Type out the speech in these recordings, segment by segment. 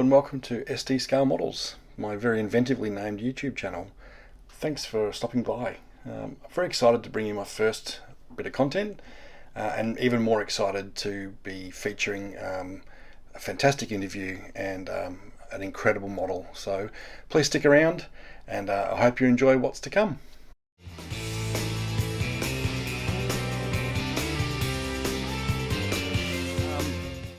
and welcome to SD Scale Models, my very inventively named YouTube channel. Thanks for stopping by. I'm very excited to bring you my first bit of content, and even more excited to be featuring a fantastic interview and an incredible model. So please stick around, and I hope you enjoy what's to come.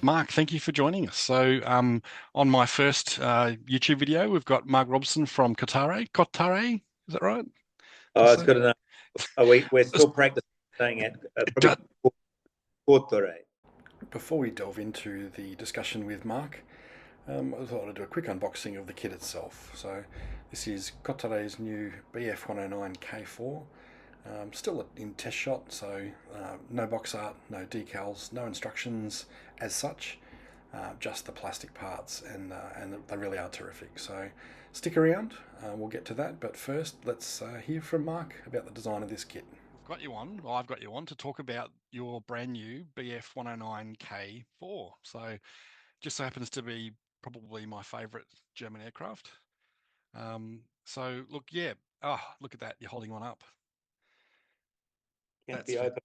Mark, thank you for joining us. So on my first YouTube video, we've got Mark Robson from Kotare. Kotare, is that right? Oh, it's good enough. We're still practicing saying it. Probably Kotare. Before we delve into the discussion with Mark, I thought I'd do a quick unboxing of the kit itself. So this is Kotare's new Bf 109K-4. Still in test shot, so no box art, no decals, no instructions as such, just the plastic parts, and they really are terrific. So stick around, we'll get to that, but first let's hear from Mark about the design of this kit. Got you on, well, I've got you on to talk about your brand new Bf 109K-4. So just so happens to be probably my favourite German aircraft. So look, yeah, look at that, you're holding one up. Canopy open.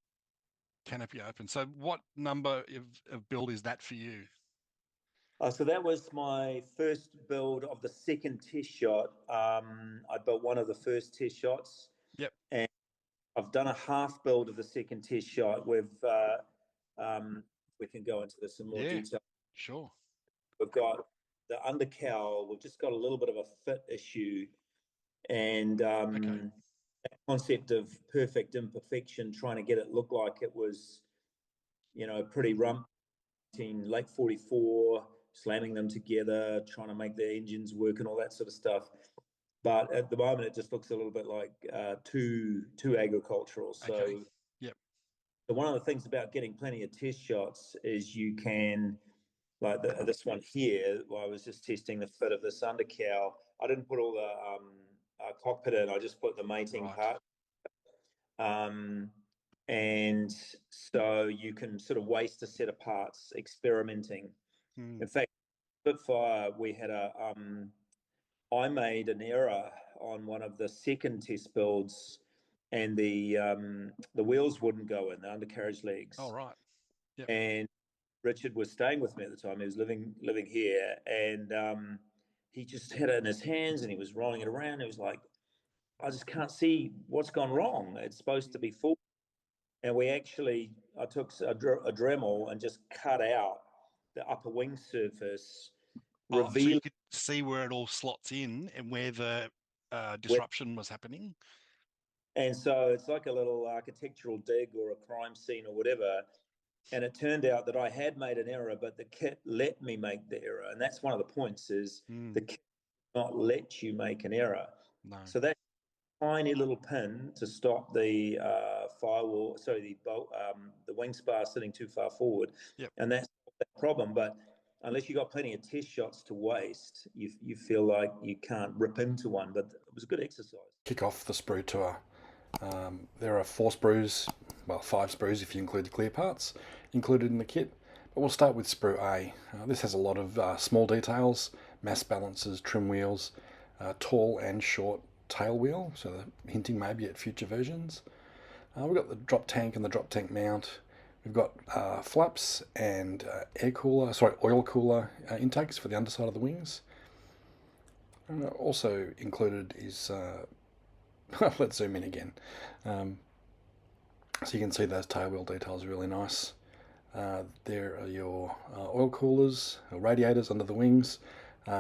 Canopy open. So what number of build is that for you? So that was my first build of the second test shot. I built one of the first test shots. Yep. And I've done a half build of the second test shot. We can go into this in more detail. Sure. We've got the undercowl. We've just got a little bit of a fit issue, and that concept of perfect imperfection, trying to get it look like it was, pretty rump. Late 44, slamming them together, trying to make the engines work and all that sort of stuff. But at the moment, it just looks a little bit like too agricultural. So, so one of the things about getting plenty of test shots is you can, like this one here, I was just testing the fit of this undercowl. I didn't put all the cockpit in, I just put the mating part. And so you can sort of waste a set of parts experimenting. In fact, Spitfire, we had I made an error on one of the second test builds, and the wheels wouldn't go in, the undercarriage legs. Oh, right. Yep. And Richard was staying with me at the time. He was living here, and he just had it in his hands, and he was rolling it around. He was like, I just can't see what's gone wrong. It's supposed to be full. And I took a Dremel and just cut out the upper wing surface, so you could see where it all slots in and where the disruption was happening. And so it's like a little architectural dig or a crime scene or whatever. And it turned out that I had made an error, but the kit let me make the error. And that's one of the points, is the kit does not let you make an error. No. So that tiny little pin to stop the firewall, the wing spar sitting too far forward. Yep. And that's the problem. But unless you got plenty of test shots to waste, you feel like you can't rip into one. But it was a good exercise. Kick off the sprue tour. There are 4 sprues, well, 5 sprues if you include the clear parts, included in the kit. But we'll start with sprue A. This has a lot of small details, mass balances, trim wheels, tall and short tail wheel, so hinting maybe at future versions. We've got the drop tank and the drop tank mount. We've got flaps and oil cooler intakes for the underside of the wings. Also included is let's zoom in again. So you can see those tail wheel details are really nice. There are your oil coolers, or radiators under the wings. I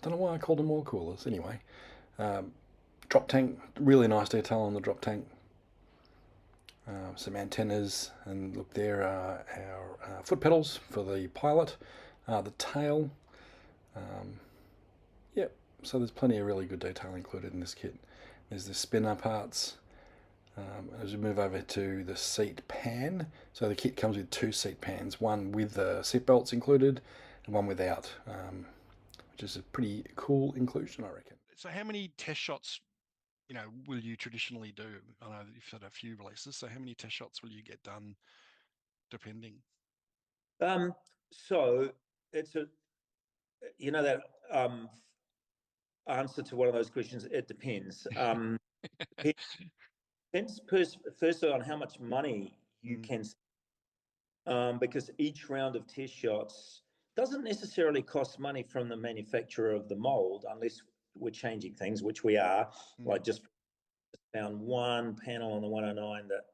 don't know why I called them oil coolers. Anyway, drop tank, really nice detail on the drop tank. Some antennas, and look, there are our foot pedals for the pilot. The tail. Yep, so there's plenty of really good detail included in this kit. There's the spinner parts. As we move over to the seat pan, so the kit comes with 2 seat pans, one with the seat belts included and one without, which is a pretty cool inclusion, I reckon. So how many test shots, will you traditionally do? I know that you've had a few releases, so how many test shots will you get done, depending? So you know that answer to one of those questions. It depends. Depends firstly on how much money you Mm. can, because each round of test shots doesn't necessarily cost money from the manufacturer of the mold, unless we're changing things, which we are. Mm. Like just found one panel on the 109 that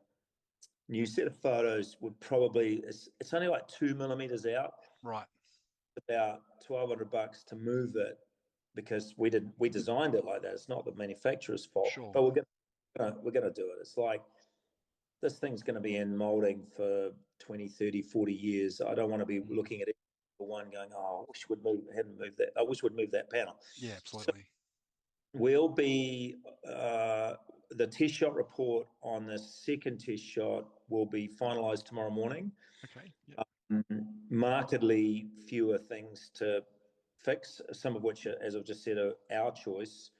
new set of photos would probably, it's only like 2 millimeters out, Right. about $1,200 to move it, because we designed it like that. It's not the manufacturer's fault, Sure. but we're gonna do it. It's like this thing's going to be in molding for 20, 30, 40 years. I don't want to be Mm. looking at it for one going, oh, I wish we'd hadn't moved that. I wish we'd moved that panel. Yeah, So absolutely. we'll be the test shot report on the second test shot will be finalised tomorrow morning. Okay. Yep. Markedly fewer things to fix, some of which, as I've just said, are our choice.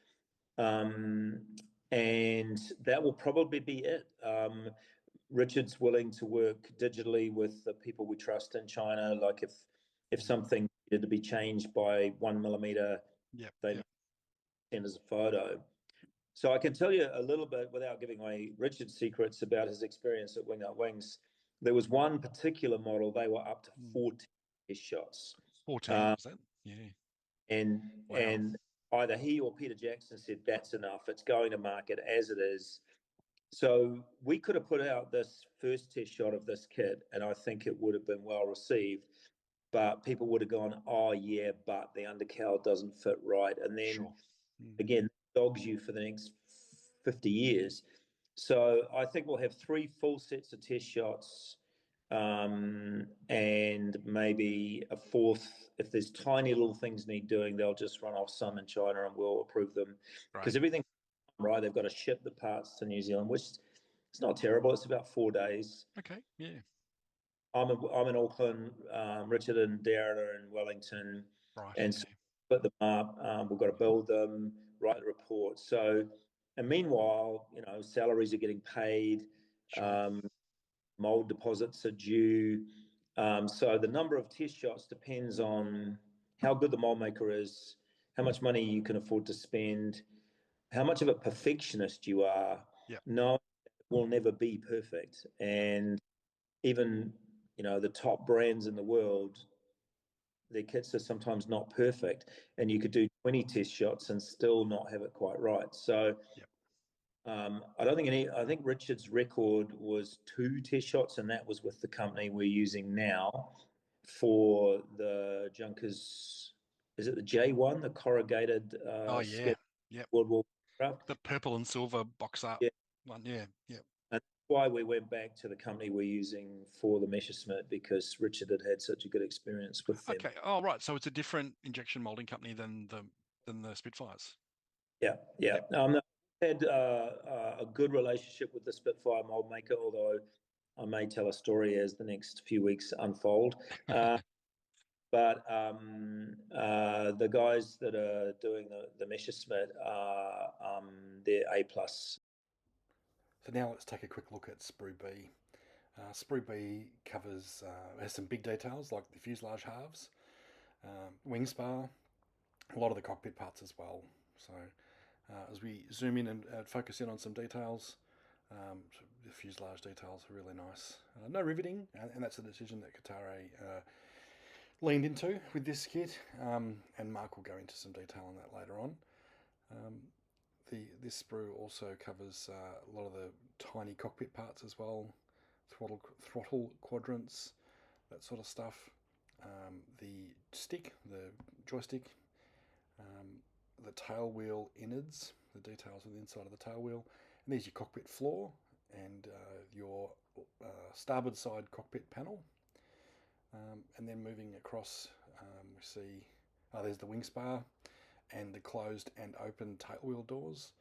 And that will probably be it. Richard's willing to work digitally with the people we trust in China. Like if something needed to be changed by 1 millimeter, Yep. they Yep. send us a photo. So I can tell you a little bit without giving away Richard's secrets about his experience at Wing Up Wings. There was one particular model, they were up to Mm. 14 test shots. 14 was that? Yeah. And Wow. either he or Peter Jackson said that's enough. It's going to market as it is. So we could have put out this first test shot of this kit, and I think it would have been well received. But people would have gone, "Oh yeah, but the undercowl doesn't fit right," and then Sure. Mm. again, dogs you for the next 50 years. So I think we'll have 3 full sets of test shots, and maybe a fourth. If there's tiny little things need doing, they'll just run off some in China and we'll approve them, Right. because everything right. They've got to ship the parts to New Zealand, which it's not terrible. It's about 4 days. Okay. Yeah. I'm in Auckland. Richard and Darren are in Wellington, Right. and so Okay. put them up. We've got to build them, write the report. So, and meanwhile, salaries are getting paid. Sure. Um, mold deposits are due. So the number of test shots depends on how good the mold maker is, how much money you can afford to spend, how much of a perfectionist you are. Yep. No, it will never be perfect. Yep. And even, the top brands in the world, their kits are sometimes not perfect. And you could do 20 test shots and still not have it quite right. So Yep. I think Richard's record was 2 test shots, and that was with the company we're using now for the Junkers. Is it the J1, the corrugated Oh yeah. skip Yep. World War craft? The purple and silver box art Yeah. one. Yeah. Yep. And that's why we went back to the company we're using for the Messerschmitt, because Richard had such a good experience with them. Okay. Oh right. So it's a different injection molding company than the Spitfires. Yeah, yeah. Yep. I had a good relationship with the Spitfire mold maker, although I may tell a story as the next few weeks unfold. But the guys that are doing the Messerschmitt are they're A plus. So now let's take a quick look at Sprue B. Sprue B has some big details like the fuselage halves, wing spar, a lot of the cockpit parts as well. So as we zoom in and focus in on some details, so the fuselage details are really nice. No riveting, and that's a decision that Kotare leaned into with this kit, and Mark will go into some detail on that later on. This sprue also covers a lot of the tiny cockpit parts as well, throttle quadrants, that sort of stuff. The joystick, the tail wheel innards, the details of the inside of the tail wheel, and there's your cockpit floor and your starboard side cockpit panel. And then moving across, we see there's the wing spar and the closed and open tailwheel doors.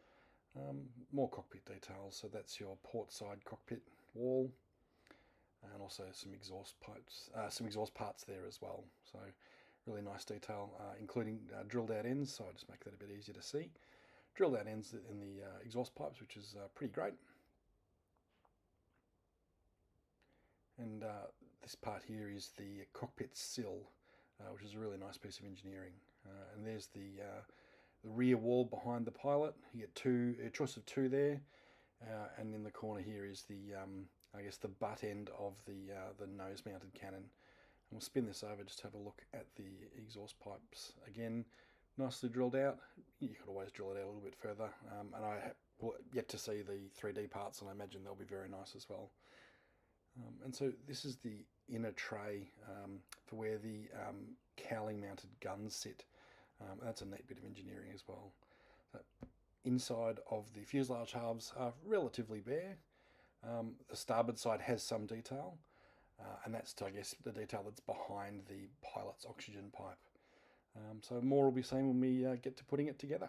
More cockpit details, so that's your port side cockpit wall, and also some exhaust parts there as well. So really nice detail, including drilled out ends. So I just make that a bit easier to see. Drilled out ends in the exhaust pipes, which is pretty great. And this part here is the cockpit sill. which is a really nice piece of engineering. And there's the rear wall behind the pilot. You get a choice of two there, and in the corner here is the I guess the butt end of the nose-mounted cannon. And we'll spin this over just to have a look at the exhaust pipes again. Nicely drilled out. You could always drill it out a little bit further, and I will yet to see the 3D parts, and I imagine they'll be very nice as well. And so this is the inner tray for where the cowling mounted guns sit. That's a neat bit of engineering as well. So inside of the fuselage halves are relatively bare. The starboard side has some detail, and that's, I guess, the detail that's behind the pilot's oxygen pipe. So more will be seen when we get to putting it together.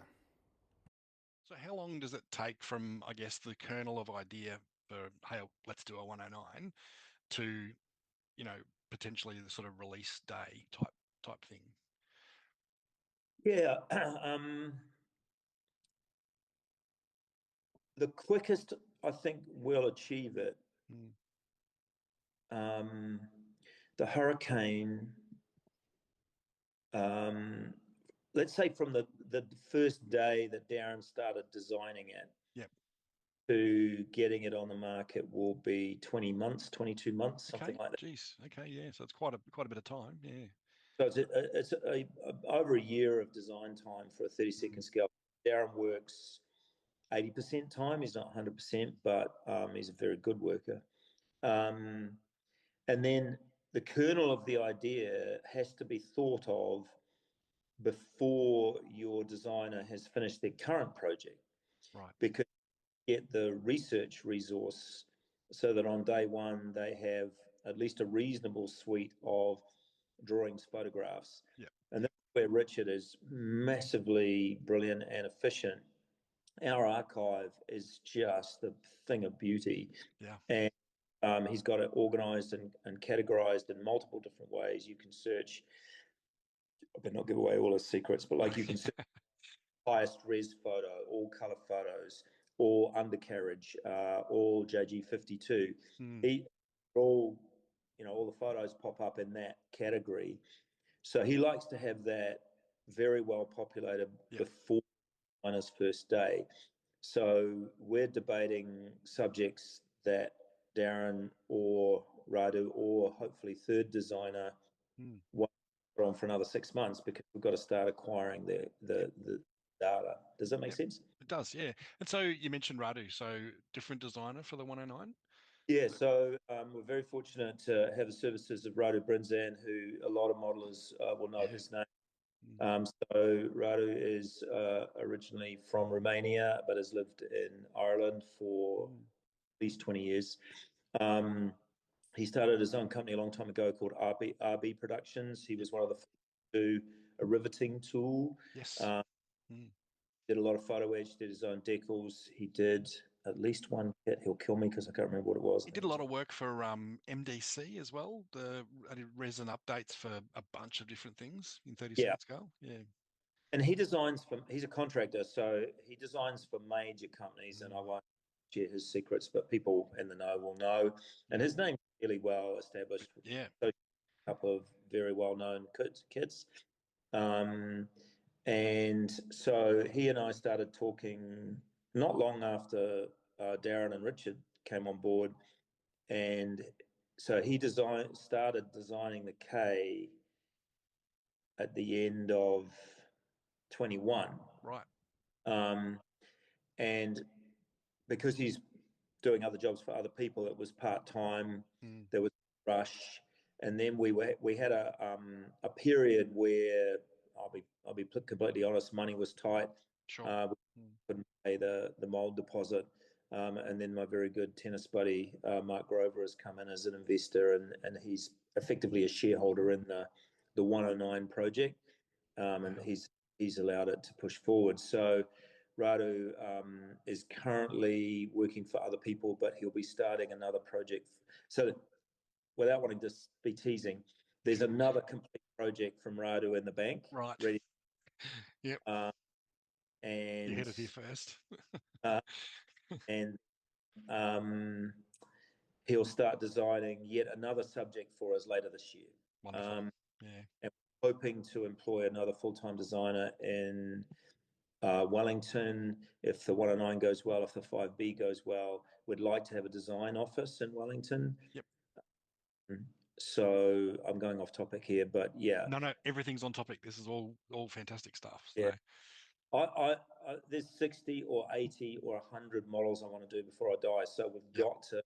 So how long does it take from, I guess, the kernel of idea for, hey, let's do a 109 to, potentially the sort of release day type thing? Yeah. The quickest I think we'll achieve it. The Hurricane, let's say from the first day that Darren started designing it, yep, to getting it on the market will be 20 months, 22 months, something like that. Geez. Okay. Yeah. So it's quite a bit of time. Yeah. So it's over a year of design time for a 30-second scale. Darren works 80% time. He's not 100%, but he's a very good worker. And then the kernel of the idea has to be thought of before your designer has finished their current project. Right. Because you get the research resource so that on day one they have at least a reasonable suite of drawings, photographs. Yep. And that's where Richard is massively brilliant and efficient. Our archive is just a thing of beauty. Yeah. And he's got it organized and categorized in multiple different ways. You can search, I better not give away all his secrets, but like you can search highest res photo, all color photos, or undercarriage, all JG52. All the photos pop up in that category. So he likes to have that very well populated before his first day. So we're debating subjects that Darren or Radu or hopefully third designer won't put on for another 6 months, because we've got to start acquiring the data. Does that make sense? It does, yeah. And so you mentioned Radu, so different designer for the 109? Yeah, so we're very fortunate to have the services of Radu Brinzan, who a lot of modelers will know his name. So Radu is originally from Romania, but has lived in Ireland for at least 20 years. He started his own company a long time ago called RB Productions. He was one of the first to do a riveting tool. Yes. Did a lot of photo edge, did his own decals. He did at least one kit. He'll kill me because I can't remember what it was. He did a lot of work for MDC as well. I did resin updates for a bunch of different things in 30-second scale. Yeah. And he's a contractor, so he designs for major companies, and I won't share his secrets, but people in the know will know. And his name's really well established. Yeah. So a couple of very well-known kits. And so he and I started talking not long after Darren and Richard came on board. And so he started designing the K at the end of 21. Right. And because he's doing other jobs for other people, it was part-time. There was a rush. And then we had a period where I'll be completely honest, money was tight. Sure. We couldn't pay the mold deposit. And then my very good tennis buddy, Mark Robson, has come in as an investor, and he's effectively a shareholder in the 109 project. And he's allowed it to push forward. So Radu is currently working for other people, but he'll be starting another project. So without wanting to be teasing, there's another complete project from Radu in the bank. Right. Ready. Yep. And you heard it here first. And he'll start designing yet another subject for us later this year. Wonderful. And hoping to employ another full-time designer in Wellington. If the 109 goes well, if the 5B goes well, we'd like to have a design office in Wellington. Yep. So I'm going off topic here, but yeah. No, everything's on topic. This is all fantastic stuff. So. Yeah. I there's 60 or 80 or 100 models I want to do before I die. So we've got to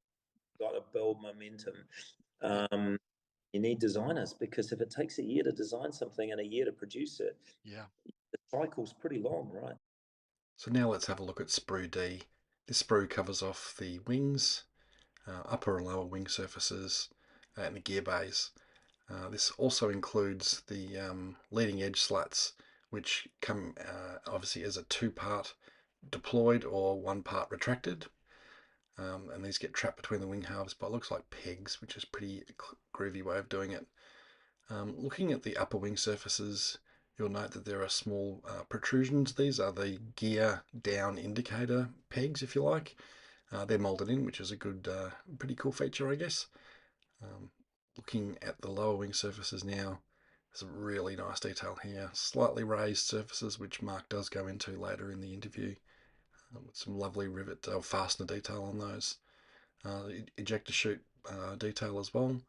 build momentum. You need designers, because if it takes a year to design something and a year to produce it, the cycle's pretty long, right? So now let's have a look at Sprue D. This sprue covers off the wings, upper and lower wing surfaces, and the gear bays. This also includes the leading edge slats, which come obviously as a 2-part deployed or 1-part retracted. And these get trapped between the wing halves by, looks like pegs, which is a pretty groovy way of doing it. Looking at the upper wing surfaces, you'll note that there are small protrusions. These are the gear down indicator pegs, if you like. They're molded in, which is a good, pretty cool feature, I guess. Looking at the lower wing surfaces now, there's a really nice detail here. Slightly raised surfaces, which Mark does go into later in the interview, with some lovely rivet or fastener detail on those. Ejector chute detail as well.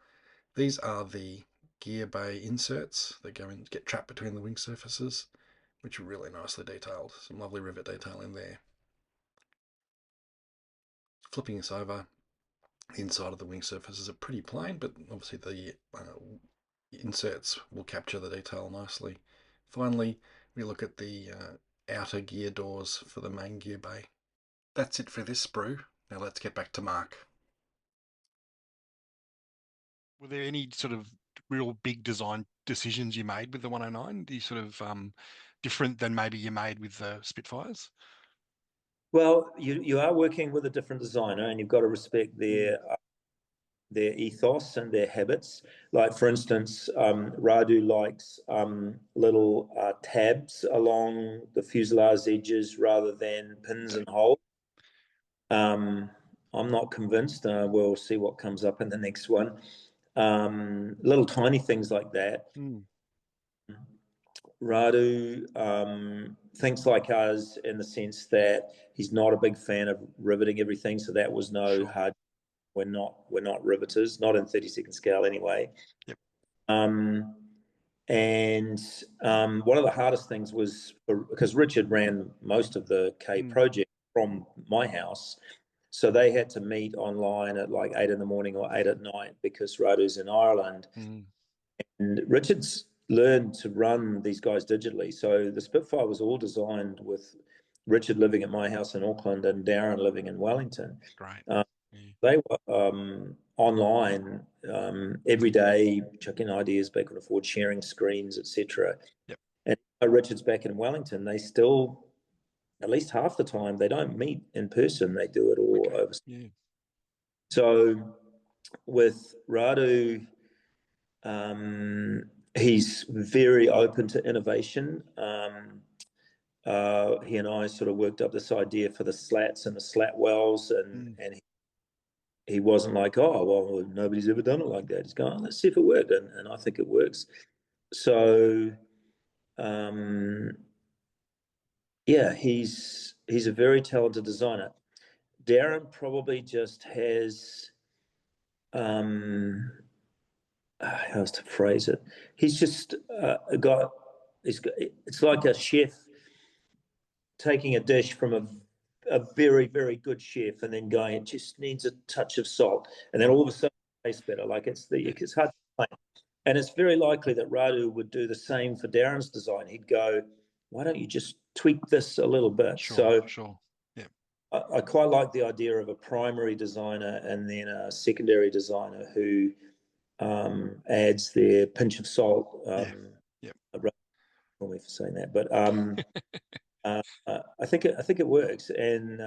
These are the gear bay inserts that go in, get trapped between the wing surfaces, which are really nicely detailed. Some lovely rivet detail in there. Flipping this over, the inside of the wing surfaces are pretty plain, but obviously the inserts will capture the detail nicely. Finally, we look at the outer gear doors for the main gear bay. That's it for this sprue. Now let's get back to Mark. Were there any sort of real big design decisions you made with the 109? Do you sort of different than maybe you made with the Spitfires? Well, you are working with a different designer, and you've got to respect their ethos and their habits. Like, for instance, Radu likes little tabs along the fuselage edges rather than pins and holes. I'm not convinced. We'll see what comes up in the next one. Little tiny things like that. Radu thinks like us in the sense that he's not a big fan of riveting everything, so that was no hard. We're not riveters, not in 32nd scale anyway. Yep. And one of the hardest things was because Richard ran most of the K project from my house, so they had to meet online at like 8 in the morning or 8 at night because Radu's in Ireland. And Richard's learned to run these guys digitally. So the Spitfire was all designed with Richard living at my house in Auckland and Darren living in Wellington. Great. They were online every day, chucking ideas back and forth, sharing screens, etc. Yep. And Richard's back in Wellington. They still, at least half the time, they don't meet in person. They do it all over. Yeah. So with Radu, he's very open to innovation. He and I sort of worked up this idea for the slats and the slat wells, and he wasn't like, oh, well, nobody's ever done it like that. He's going, let's see if it worked, and I think it works. So, yeah, he's a very talented designer. Darren probably just has, how to phrase it? He's just got. It's like a chef taking a dish from a very, very good chef and then going, it just needs a touch of salt, and then all of a sudden it tastes better. Like it's hard to explain. And it's very likely that Radu would do the same for Darren's design. He'd go, why don't you just tweak this a little bit? Sure. Yeah. I quite like the idea of a primary designer and then a secondary designer who adds their pinch of salt. Yep. For saying that, but I think it works, and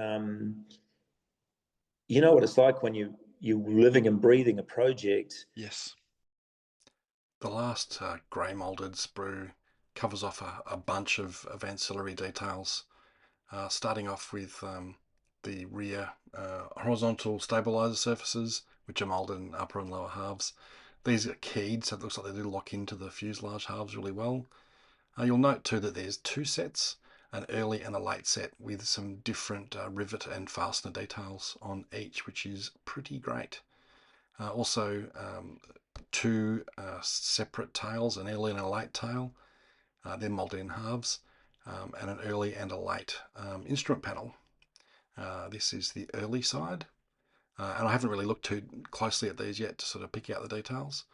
you know what it's like when you living and breathing a project. Yes. The last grey moulded sprue covers off a bunch of ancillary details, starting off with the rear horizontal stabilizer surfaces, which are moulded in upper and lower halves. These are keyed, so it looks like they do lock into the fuselage halves really well. You'll note too that there's two sets, an early and a late set, with some different rivet and fastener details on each, which is pretty great. Also, two separate tails, an early and a late tail. They're molded in halves, and an early and a late instrument panel. This is the early side, and I haven't really looked too closely at these yet to sort of pick out the details.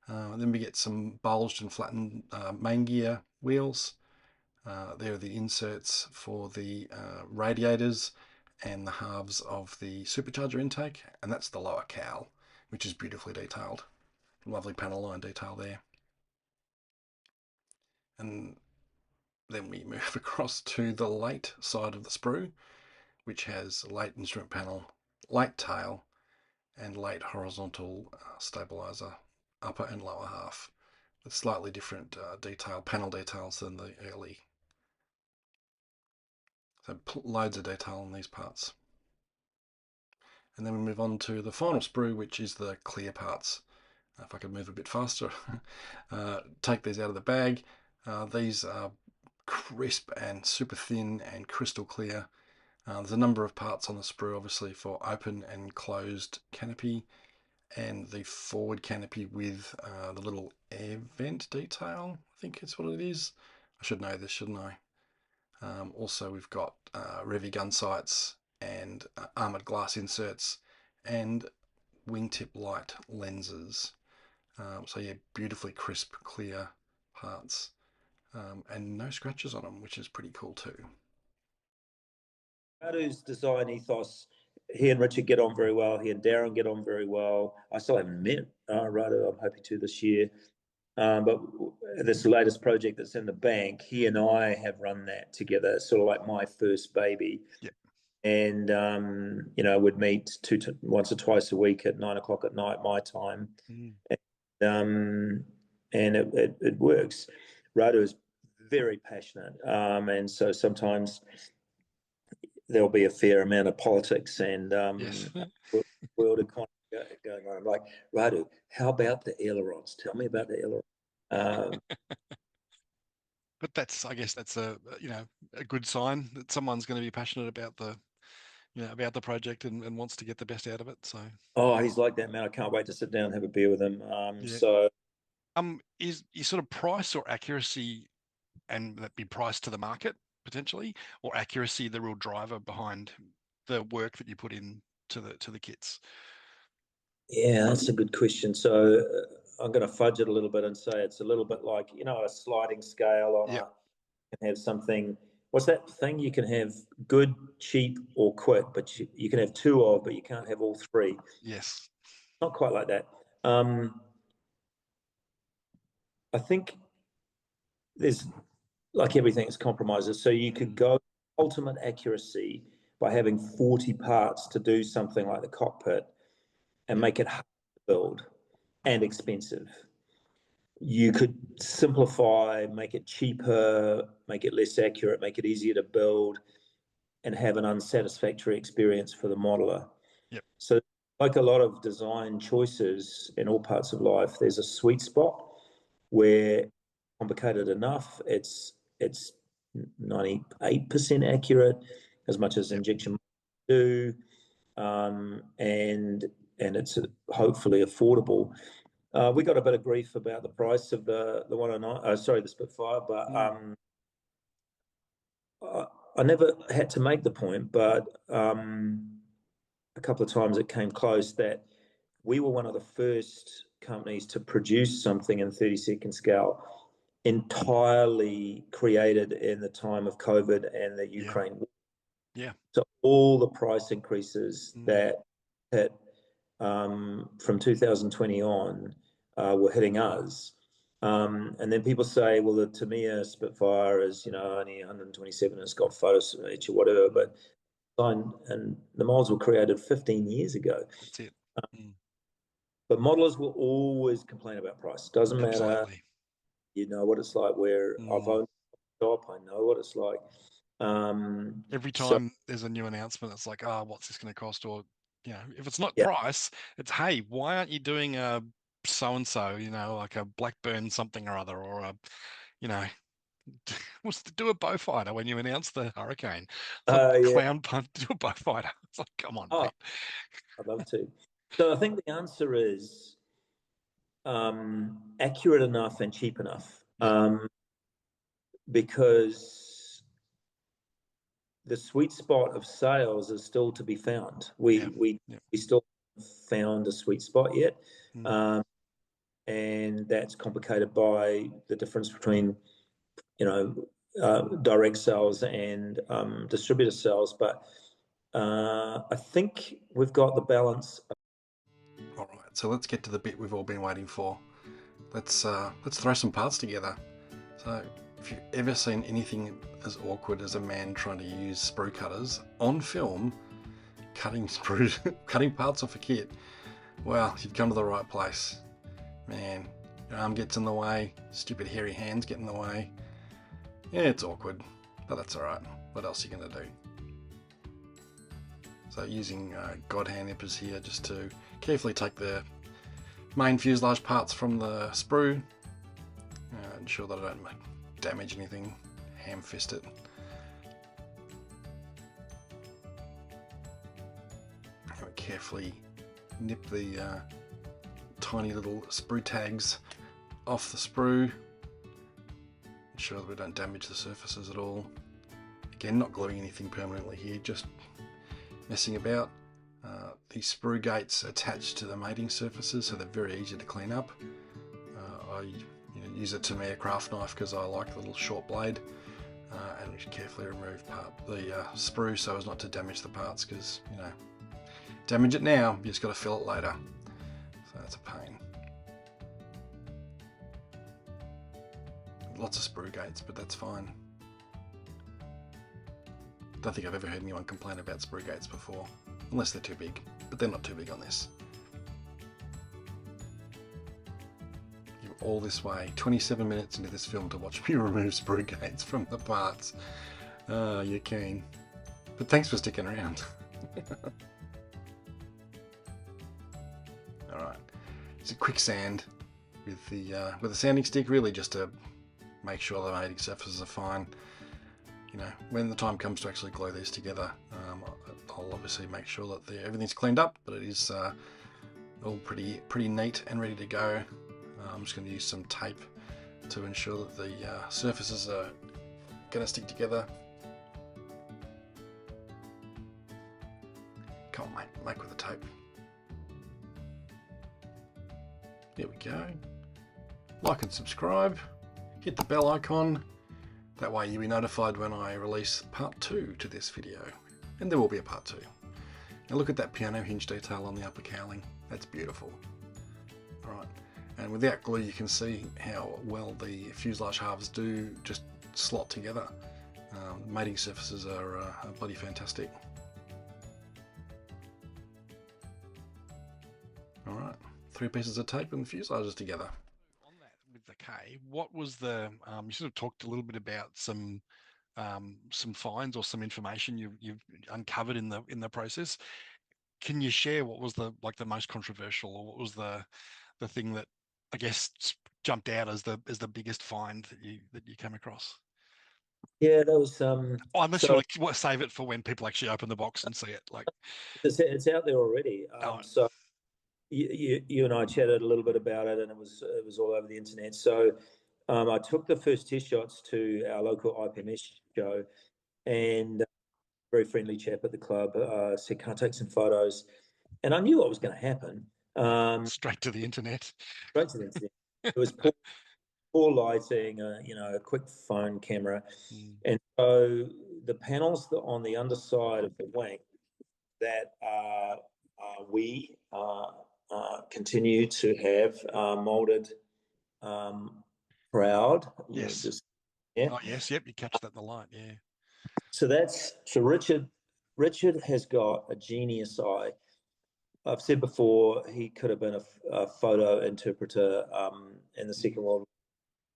Then we get some bulged and flattened main gear wheels. There are the inserts for the radiators and the halves of the supercharger intake, and that's the lower cowl, which is beautifully detailed. Lovely panel line detail there. And then we move across to the late side of the sprue, which has late instrument panel, late tail, and late horizontal stabilizer, upper and lower half, with slightly different panel details than the early. So loads of detail on these parts. And then we move on to the final sprue, which is the clear parts. If I could move a bit faster, take these out of the bag. These are crisp and super thin and crystal clear. There's a number of parts on the sprue, obviously, for open and closed canopy, and the forward canopy with the little air vent detail, I think is what it is. I should know this, shouldn't I? Also, we've got Revy gun sights and armoured glass inserts and wingtip light lenses. So yeah, beautifully crisp, clear parts, and no scratches on them, which is pretty cool too. Radu's design ethos, he and Richard get on very well. He and Darren get on very well. I still haven't met Radu. I'm hoping to this year. But this latest project that's in the bank, he and I have run that together. It's sort of like my first baby. Yep. And, we'd meet once or twice a week at 9 o'clock at night, my time. And it works. Radu is very passionate. And so sometimes there'll be a fair amount of politics and yes. world economy going on. I'm like, Radu, how about the ailerons? Tell me about the ailerons. But I guess that's a good sign that someone's going to be passionate about about the project and wants to get the best out of it. So. Oh, he's like that, man. I can't wait to sit down and have a beer with him. Yeah. So. Is sort of price or accuracy, and that be priced to the market potentially, or accuracy the real driver behind the work that you put in to the kits? Yeah, that's a good question. So I'm going to fudge it a little bit and say it's a little bit like, a sliding scale on Yep. You can have something. What's that thing? You can have good, cheap, or quick, but you can have two of, but you can't have all three. Yes. Not quite like that. I think there's, like everything, it's compromises. So you could go ultimate accuracy by having 40 parts to do something like the cockpit and make it hard to build and expensive. You could simplify, make it cheaper, make it less accurate, make it easier to build, and have an unsatisfactory experience for the modeler. Yep. So, like a lot of design choices in all parts of life, there's a sweet spot where complicated enough, it's 98% accurate, as much as injection do, and it's hopefully affordable. We got a bit of grief about the price of the 109, the Spitfire, but I never had to make the point, but a couple of times it came close that we were one of the first companies to produce something in 30-second scale entirely created in the time of COVID and the Ukraine war. Yeah. So all the price increases that hit from 2020 on were hitting us. And then people say, well, the Tamiya Spitfire is, only 127 and it's got photos each or whatever, but and the models were created 15 years ago. That's it. But modelers will always complain about price. Doesn't matter. You know what it's like where I've owned a shop. I know what it's like. Every time there's a new announcement, it's like, what's this going to cost? Or, if it's not price, it's, hey, why aren't you doing a so and so, like a Blackburn something or other, or a, you know, was to do a bow fighter when you announced the hurricane. It's like Yeah. clown punt, do a bow fighter. It's like, come on, Oh, mate. I'd love to. So I think the answer is accurate enough and cheap enough. Yeah. Because the sweet spot of sales is still to be found. Yeah. We still haven't found a sweet spot yet, Mm. and that's complicated by the difference between direct sales and distributor sales. But I think we've got the balance. All right, so let's get to the bit we've all been waiting for. Let's throw some parts together. So if you've ever seen anything as awkward as a man trying to use sprue cutters on film, cutting parts off a kit, well, you've come to the right place. Man, your arm gets in the way, stupid hairy hands get in the way. Yeah, it's awkward, but that's alright. What else are you going to do? So using God hand nippers here just to carefully take the main fuselage parts from the sprue, ensure that I don't damage anything, ham fist it. And carefully nip the tiny little sprue tags off the sprue. Ensure that we don't damage the surfaces at all. Again, not gluing anything permanently here, just messing about. The sprue gates attach to the mating surfaces, so they're very easy to clean up. I use a Tamiya craft knife because I like the little short blade, and we should carefully remove the sprue so as not to damage the parts, because damage it now, you just got to fill it later, so that's a pain. Lots of sprue gates, but that's fine. Don't think I've ever heard anyone complain about sprue gates before, unless they're too big, but they're not too big on this. You're all this way, 27 minutes into this film to watch me remove sprue gates from the parts. You're keen. But thanks for sticking around. Alright, it's a quick sand with the sanding stick, really just to make sure the mating surfaces are fine. When the time comes to actually glue these together, I'll obviously make sure that everything's cleaned up, but it is all pretty neat and ready to go. I'm just going to use some tape to ensure that the surfaces are going to stick together. Come on, mate, make with the tape. There we go. Like and subscribe. Hit the bell icon. That way you'll be notified when I release part 2 to this video. And there will be a part 2. Now look at that piano hinge detail on the upper cowling. That's beautiful. Alright, and without glue you can see how well the fuselage halves do just slot together. Mating surfaces are bloody fantastic. Alright, 3 pieces of tape and the fuselages together. With the K, what was the you sort of talked a little bit about some finds or some information you've uncovered in the process. Can you share what was the most controversial, or what was the thing that I guess jumped out as the biggest find that you came across? Yeah, that was unless you want to save it for when people actually open the box and see it. It's out there already. So you and I chatted a little bit about it, and it was all over the internet. So I took the first test shots to our local IPMS show, and a very friendly chap at the club said, "Can I take some photos?" And I knew what was going to happen. Straight to the internet. Straight to the internet. It was poor lighting, a quick phone camera, and so the panels on the underside of the wing that we continue to have molded proud. Yes. Oh yes, yep. You catch that in the light, yeah. So Richard has got a genius eye. I've said before he could have been a photo interpreter in the Second World War.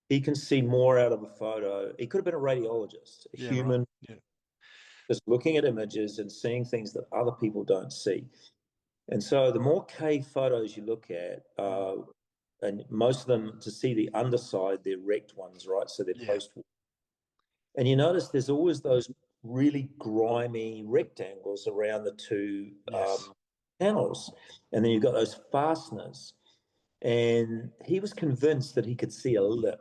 He can see more out of a photo. He could have been a radiologist, a human, right. Yeah. just looking at images and seeing things that other people don't see. And so the more K photos you look at, and most of them, to see the underside, they're wrecked ones, right? So they're post-war. And you notice there's always those really grimy rectangles around the two panels. And then you've got those fasteners. And he was convinced that he could see a lip,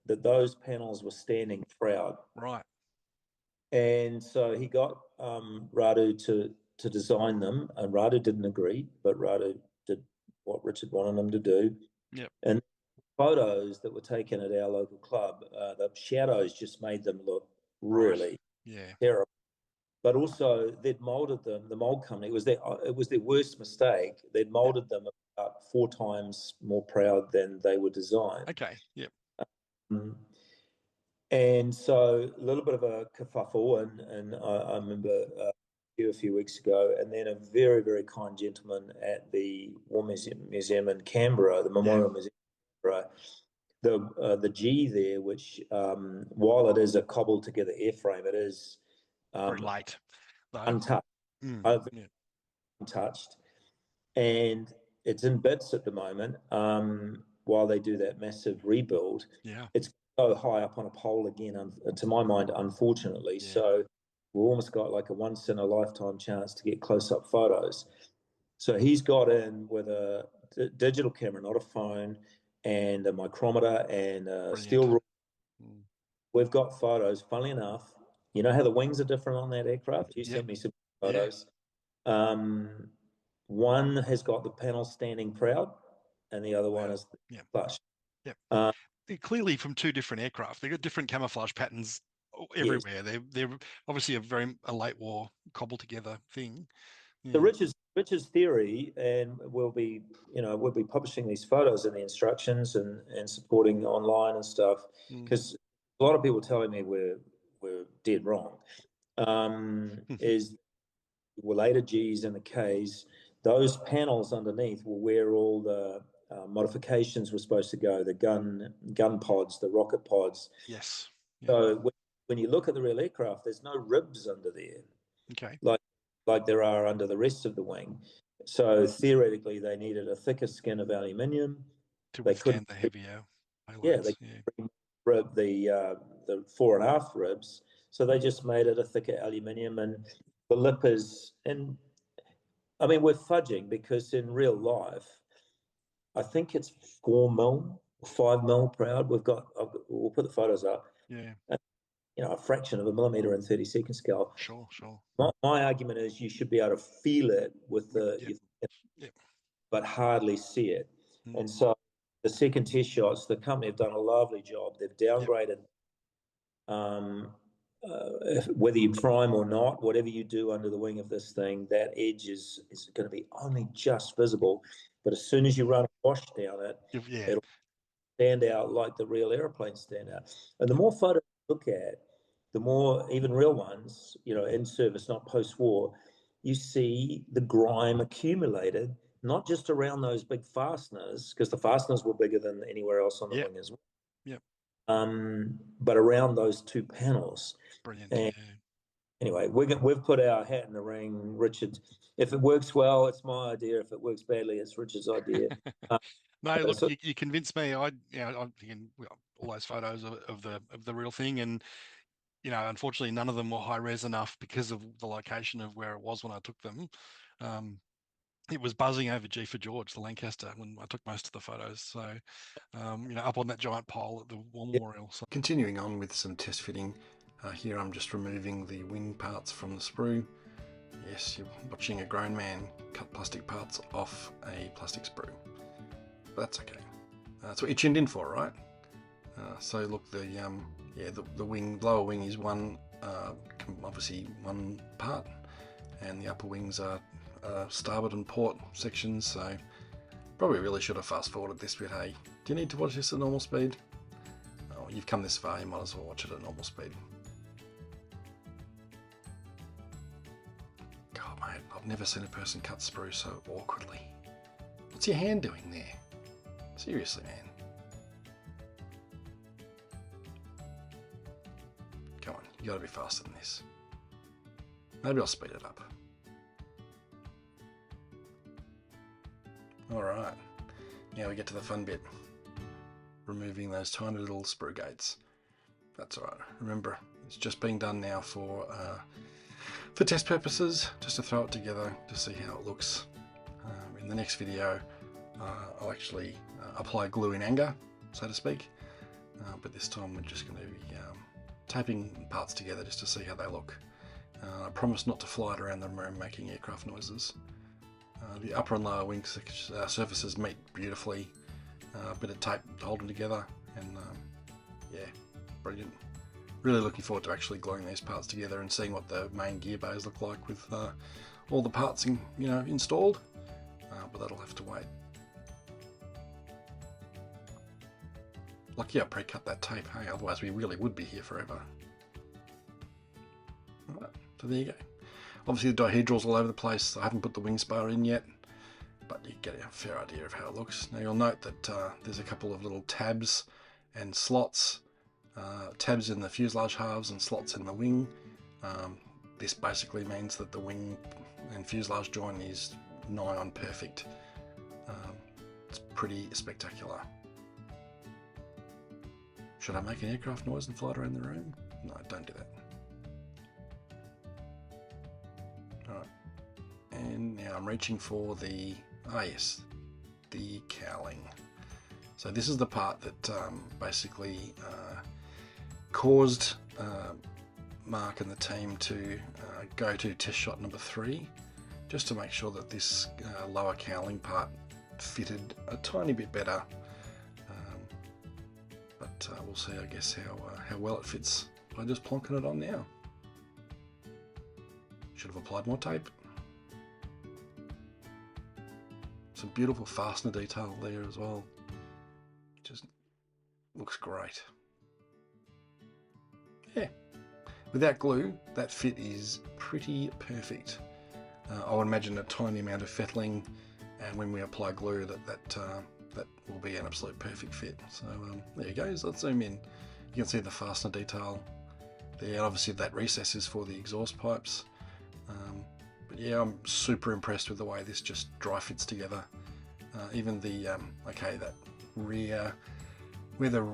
that those panels were standing proud. Right. And so he got Radu to design them, and Radu didn't agree, but Radu did what Richard wanted him to do. Yep. And photos that were taken at our local club, the shadows just made them look really terrible. But also, they'd molded them. The mold company, it was their worst mistake. They'd molded them about 4 times more proud than they were designed. Okay. Yep. And so a little bit of a kerfuffle, and I remember a few weeks ago, and then a very, very kind gentleman at the War Museum in Canberra, the Memorial Museum in Canberra, the G there, which while it is a cobbled together airframe, it is very light, though. untouched, untouched, and it's in bits at the moment. While they do that massive rebuild, it's so high up on a pole again, to my mind, unfortunately. So we've almost got like a once in a lifetime chance to get close up photos. So he's got in with a digital camera, not a phone, and a micrometer and a steel rule. We've got photos. Funnily enough, you know how the wings are different on that aircraft? You sent me some photos. One has got the panel standing proud, and the other one is flush. They're clearly from 2 different aircraft. They've got different camouflage patterns everywhere. They're obviously a late war cobbled together thing. So Richard's theory, and we'll be publishing these photos in the instructions and supporting online and stuff, because a lot of people telling me we're dead wrong. Is later G's and the K's, those panels underneath were where all the modifications were supposed to go, the gun pods, the rocket pods. Yes. So when you look at the real aircraft, there's no ribs under there. Okay. Like there are under the rest of the wing. So theoretically, they needed a thicker skin of aluminium to withstand the heavier payloads. Yeah, they rib the 4.5 ribs. So they just made it a thicker aluminium, and the lip is. And I mean, we're fudging because in real life, I think it's 4 mil, 5 mil proud. We'll put the photos up. Yeah. A fraction of a millimeter in 32nd scale. Sure. My argument is you should be able to feel it with but hardly see it. And so the second test shots, the company have done a lovely job. They've downgraded, whether you prime or not, whatever you do under the wing of this thing, that edge is going to be only just visible. But as soon as you run a wash down it, it'll stand out like the real airplanes stand out. And the more photos you look at, the more, even real ones, in service, not post-war, you see the grime accumulated, not just around those big fasteners, because the fasteners were bigger than anywhere else on the wing as well. But around those 2 panels. Brilliant. And anyway, we've put our hat in the ring, Richard. If it works well, it's my idea. If it works badly, it's Richard's idea. No, look, you convinced me. I'm thinking all those photos of the real thing, and unfortunately, none of them were high res enough because of the location of where it was when I took them. It was buzzing over G for George, the Lancaster, when I took most of the photos. So, up on that giant pole at the War Memorial. So. Continuing on with some test fitting. Here I'm just removing the wing parts from the sprue. Yes, you're watching a grown man cut plastic parts off a plastic sprue. But that's okay. That's what you tuned in for, right? So look, the lower wing is obviously one part, and the upper wings are starboard and port sections. So probably really should have fast forwarded this bit. Hey, do you need to watch this at normal speed? Oh, you've come this far, you might as well watch it at normal speed. God, mate, I've never seen a person cut sprue so awkwardly. What's your hand doing there? Seriously, man. Come on, you gotta be faster than this. Maybe I'll speed it up. Alright, now we get to the fun bit. removing those tiny little sprue gates. That's all right. Remember, it's just being done now for test purposes, just to throw it together to see how it looks. In the next video, I'll actually apply glue in anger, so to speak. But this time we're just going to be taping parts together just to see how they look. I promise not to fly it around the room making aircraft noises. The upper and lower wing surfaces meet beautifully. A bit of tape to hold them together, and yeah, brilliant. Really looking forward to actually gluing these parts together and seeing what the main gear bays look like with all the parts installed. But that'll have to wait. Lucky I pre-cut that tape, hey? Otherwise we really would be here forever. Alright, so there you go. Obviously the dihedral's all over the place. I haven't put the wing spar in yet, but you get a fair idea of how it looks. Now you'll note that there's a couple of little tabs and slots. Tabs in the fuselage halves and slots in the wing. This basically means that the wing and fuselage joint is nigh on perfect. It's pretty spectacular. Should I make an aircraft noise and fly it around the room? No, don't do that. Alright, and now I'm reaching for the, yes, the cowling. So this is the part that basically caused Mark and the team to go to test shot number 3, just to make sure that this lower cowling part fitted a tiny bit better. But we'll see, I guess, how well it fits by just plonking it on now. Should have applied more tape. Some beautiful fastener detail there as well. Just looks great. Yeah, without glue, that fit is pretty perfect. I would imagine a tiny amount of fettling, and when we apply glue, that will be an absolute perfect fit. So there you go. So let's zoom in. You can see the fastener detail there. Obviously that recess is for the exhaust pipes. But yeah, I'm super impressed with the way this just dry fits together. Even the okay, that rear, where the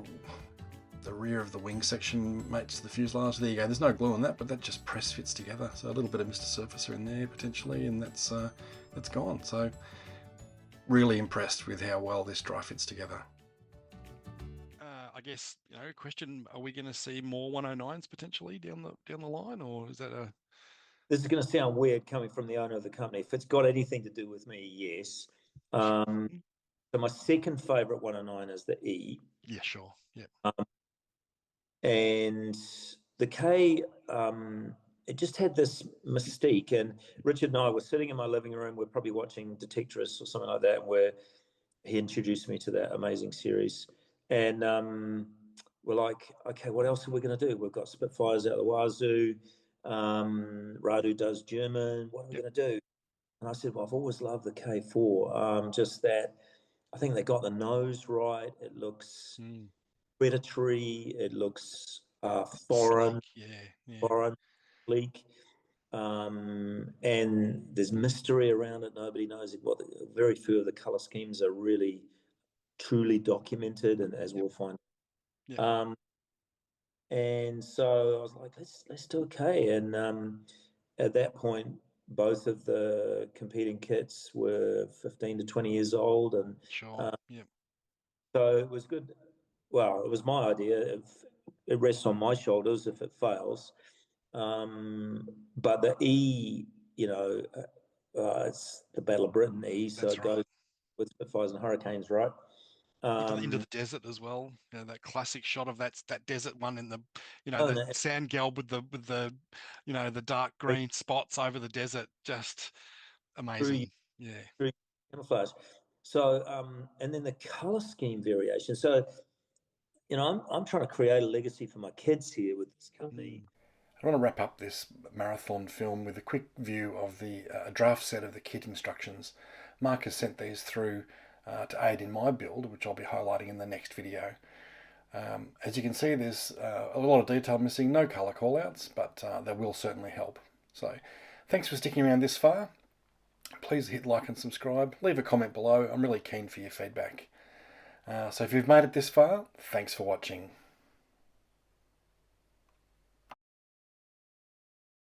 rear of the wing section mates the fuselage, there you go. There's no glue on that, but that just press fits together. So a little bit of Mr. Surfacer in there potentially, and that's gone. So really impressed with how well this dry fits together. I guess, question: are we going to see more 109s potentially down the line, or is that a? This is going to sound weird coming from the owner of the company. If it's got anything to do with me, yes. So my second favourite 109 is the E. Yeah, sure. Yeah. And the K, it just had this mystique. And Richard and I were sitting in my living room. We're probably watching Detectorists or something like that, where he introduced me to that amazing series. And we're like, okay, what else are we going to do? We've got Spitfires out the wazoo. Radu does German. What are we going to do? And I said, well, I've always loved the K4. Just that, I think they got the nose right. It looks predatory. It looks foreign, sleek. Yeah. foreign, sleek. And there's mystery around it. Nobody knows what. Very few of the color schemes are really, truly documented, and as we'll find. Yep. And so I was like, let's do a K. And at that point, both of the competing kits were 15 to 20 years old, and Sure. Yep. so it was good. Well, it was my idea. It rests on my shoulders if it fails. But the E, it's the Battle of Britain E, so That's it goes right. with Spitfires and Hurricanes, right? Into the desert as well. That classic shot of that desert one in the, Oh, the sand gelb with the, the dark green spots over the desert. Just amazing. Yeah. Camouflage. So, and then the color scheme variation. So, I'm trying to create a legacy for my kids here with this company. I want to wrap up this marathon film with a quick view of the draft set of the kit instructions. Mark has sent these through to aid in my build, which I'll be highlighting in the next video. As you can see, there's a lot of detail missing, no colour callouts, but that will certainly help. So thanks for sticking around this far. Please hit like and subscribe. Leave a comment below. I'm really keen for your feedback. So if you've made it this far, thanks for watching.